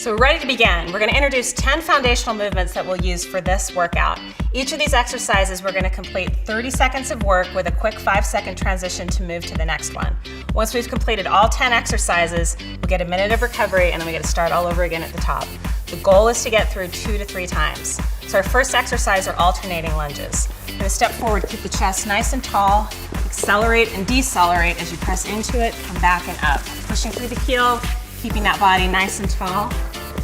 So we're ready to begin. We're gonna introduce 10 foundational movements that we'll use for this workout. Each of these exercises, we're gonna complete 30 seconds of work with a quick 5-second transition to move to the next one. Once we've completed all 10 exercises, we'll get a minute of recovery and then we get to start all over again at the top. The goal is to get through 2 to 3 times. So our first exercise are alternating lunges. You're gonna step forward, keep the chest nice and tall, accelerate and decelerate as you press into it, come back and up. Pushing through the heel, keeping that body nice and tall.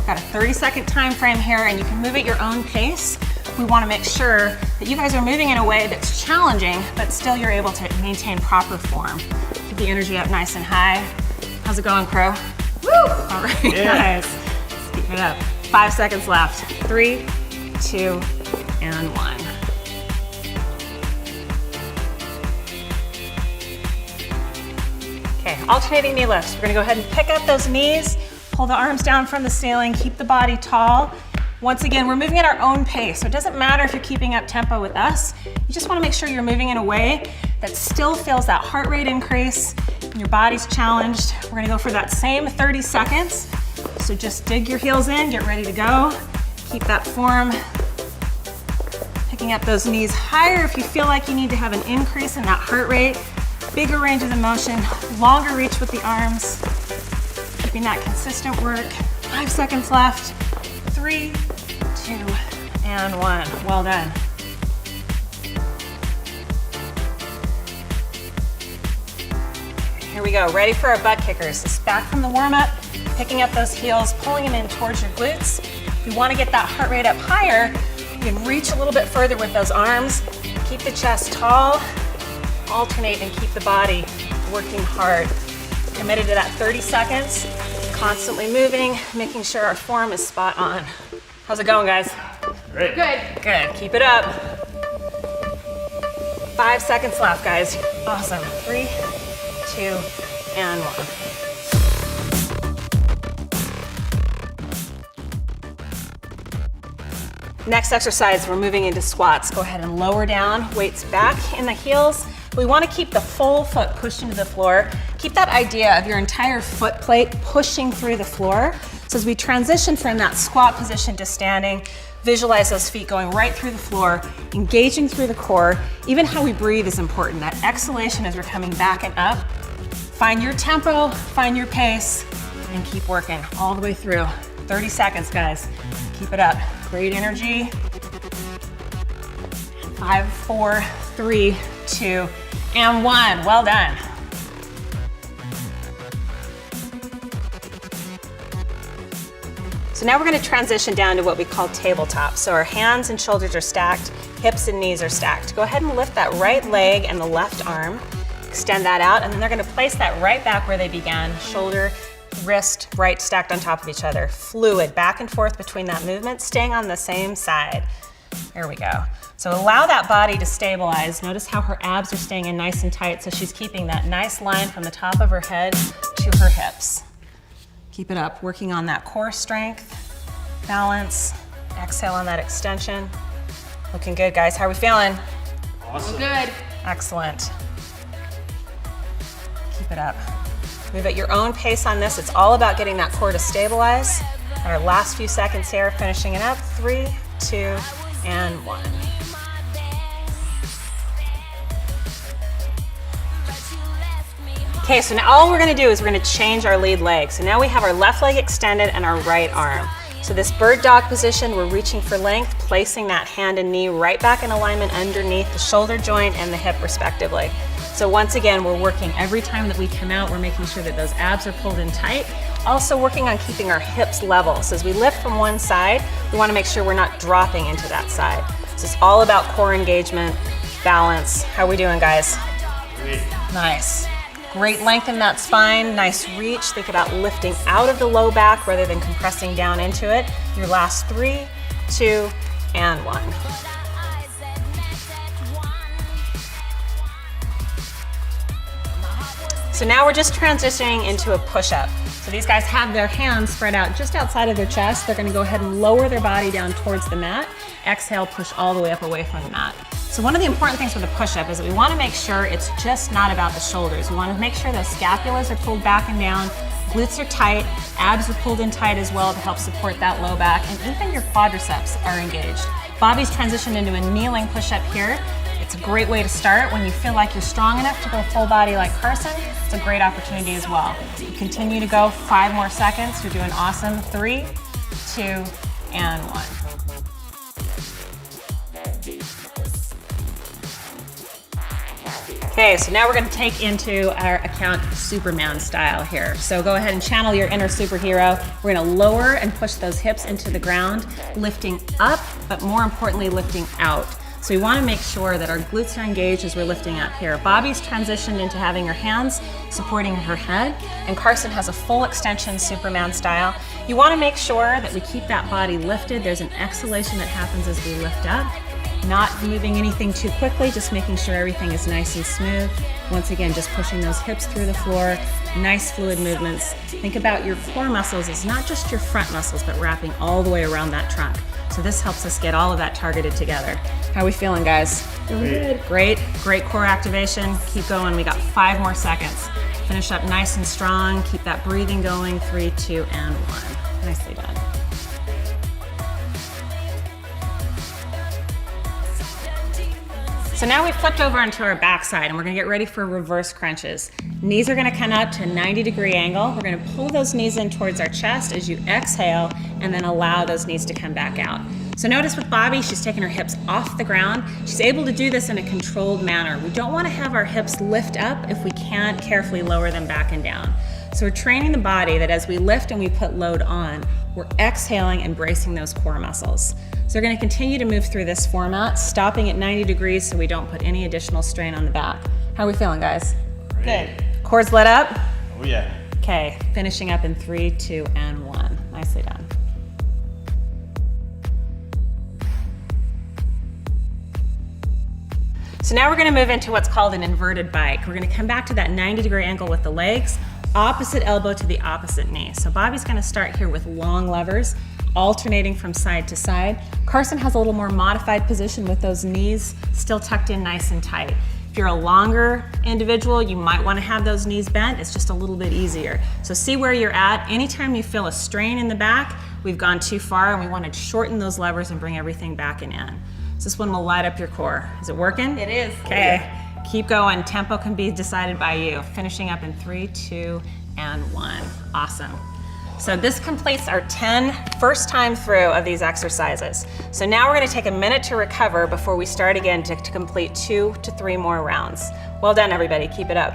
Got a 30-second time frame here and you can move at your own pace. We want to make sure that you guys are moving in a way that's challenging, but still you're able to maintain proper form. Keep the energy up nice and high. How's it going, crew? Woo! All right, yeah. Nice. Let's keep it up. 5 seconds left. 3, 2, and 1. Okay, alternating knee lifts. We're gonna go ahead and pick up those knees, pull the arms down from the ceiling, keep the body tall. Once again, we're moving at our own pace, so it doesn't matter if you're keeping up tempo with us. You just wanna make sure you're moving in a way that still feels that heart rate increase, and your body's challenged. We're gonna go for that same 30 seconds. So just dig your heels in, get ready to go. Keep that form. Picking up those knees higher if you feel like you need to have an increase in that heart rate. Bigger ranges of motion, longer reach with the arms. Keeping that consistent work. 5 seconds left. 3, 2, and 1. Well done. Here we go, ready for our butt kickers. This is back from the warm-up, picking up those heels, pulling them in towards your glutes. If you want to get that heart rate up higher, you can reach a little bit further with those arms. Keep the chest tall, alternate and keep the body working hard. Committed to that 30 seconds, constantly moving, making sure our form is spot on. How's it going, guys? Great. Good. Good. Keep it up. 5 seconds left, guys. Awesome. 3, 2, and 1. Next exercise, we're moving into squats. Go ahead and lower down, weights back in the heels. We want to keep the full foot pushed into the floor. Keep that idea of your entire foot plate pushing through the floor. So as we transition from that squat position to standing, visualize those feet going right through the floor, engaging through the core. Even how we breathe is important. That exhalation as we're coming back and up. Find your tempo, find your pace, and keep working all the way through. 30 seconds, guys. Keep it up. Great energy. 5, 4, 3, 2, and 1. Well done. So now we're going to transition down to what we call tabletop. So our hands and shoulders are stacked, hips and knees are stacked. Go ahead and lift that right leg and the left arm. Extend that out, and then they're going to place that right back where they began. Shoulder, wrist, right stacked on top of each other. Fluid, back and forth between that movement, staying on the same side. There we go. So allow that body to stabilize. Notice how her abs are staying in nice and tight, so she's keeping that nice line from the top of her head to her hips. Keep it up, working on that core strength, balance, exhale on that extension. Looking good, guys. How are we feeling? Awesome. Good. Excellent. Keep it up. Move at your own pace on this. It's all about getting that core to stabilize. Our last few seconds here, finishing it up. 3, 2, and 1. Okay, so now all we're gonna do is we're gonna change our lead leg. So now we have our left leg extended and our right arm. So this bird dog position, we're reaching for length, placing that hand and knee right back in alignment underneath the shoulder joint and the hip respectively. So once again, we're working every time that we come out, we're making sure that those abs are pulled in tight. Also working on keeping our hips level. So as we lift from one side, we wanna make sure we're not dropping into that side. So it's all about core engagement, balance. How are we doing, guys? Great. Nice. Great length in that spine, nice reach. Think about lifting out of the low back rather than compressing down into it. Your last 3, 2, and 1. So now we're just transitioning into a push-up. So these guys have their hands spread out just outside of their chest. They're gonna go ahead and lower their body down towards the mat. Exhale, push all the way up away from the mat. So one of the important things with a push-up is that we want to make sure it's just not about the shoulders. We want to make sure those scapulas are pulled back and down, Glutes are tight, abs are pulled in tight as well to help support that low back, and even your quadriceps are engaged. Bobby's transitioned into a kneeling push-up here. It's a great way to start. When you feel like you're strong enough to go full body like Carson, it's a great opportunity as well. You continue to go 5 more seconds. You're doing awesome. 3, 2, and 1. Okay, so now we're going to take into our account Superman style here. So go ahead and channel your inner superhero. We're going to lower and push those hips into the ground, lifting up, but more importantly, lifting out. So we want to make sure that our glutes are engaged as we're lifting up here. Bobby's transitioned into having her hands supporting her head, and Carson has a full extension Superman style. You want to make sure that we keep that body lifted. There's an exhalation that happens as we lift up. Not moving anything too quickly, just making sure everything is nice and smooth. Once again, just pushing those hips through the floor, nice fluid movements. Think about your core muscles as not just your front muscles, but wrapping all the way around that trunk. So this helps us get all of that targeted together. How are we feeling, guys? Feeling good. Great, great core activation. Keep going, we got 5 more seconds. Finish up nice and strong, keep that breathing going. 3, 2, and 1. Nicely done. So now we've flipped over onto our backside and we're gonna get ready for reverse crunches. Knees are gonna come up to a 90-degree angle. We're gonna pull those knees in towards our chest as you exhale and then allow those knees to come back out. So notice with Bobby, she's taking her hips off the ground. She's able to do this in a controlled manner. We don't wanna have our hips lift up if we can't carefully lower them back and down. So we're training the body that as we lift and we put load on, we're exhaling and bracing those core muscles. So we're going to continue to move through this format, stopping at 90 degrees so we don't put any additional strain on the back. How are we feeling, guys? Great. Good. Core's lit up? Oh yeah. Okay, finishing up in 3, 2, and 1. Nicely done. So now we're going to move into what's called an inverted bike. We're going to come back to that 90-degree angle with the legs, opposite elbow to the opposite knee. So Bobby's going to start here with long levers, alternating from side to side. Carson has a little more modified position with those knees still tucked in nice and tight. If you're a longer individual, you might want to have those knees bent. It's just a little bit easier. So see where you're at. Anytime you feel a strain in the back, we've gone too far and we want to shorten those levers and bring everything back and in. So this one will light up your core. Is it working? It is. Okay, keep going. Tempo can be decided by you. Finishing up in 3, 2, and 1. Awesome. So this completes our 10 first time through of these exercises. So now we're going to take a minute to recover before we start again to complete 2 to 3 more rounds. Well done, everybody. Keep it up.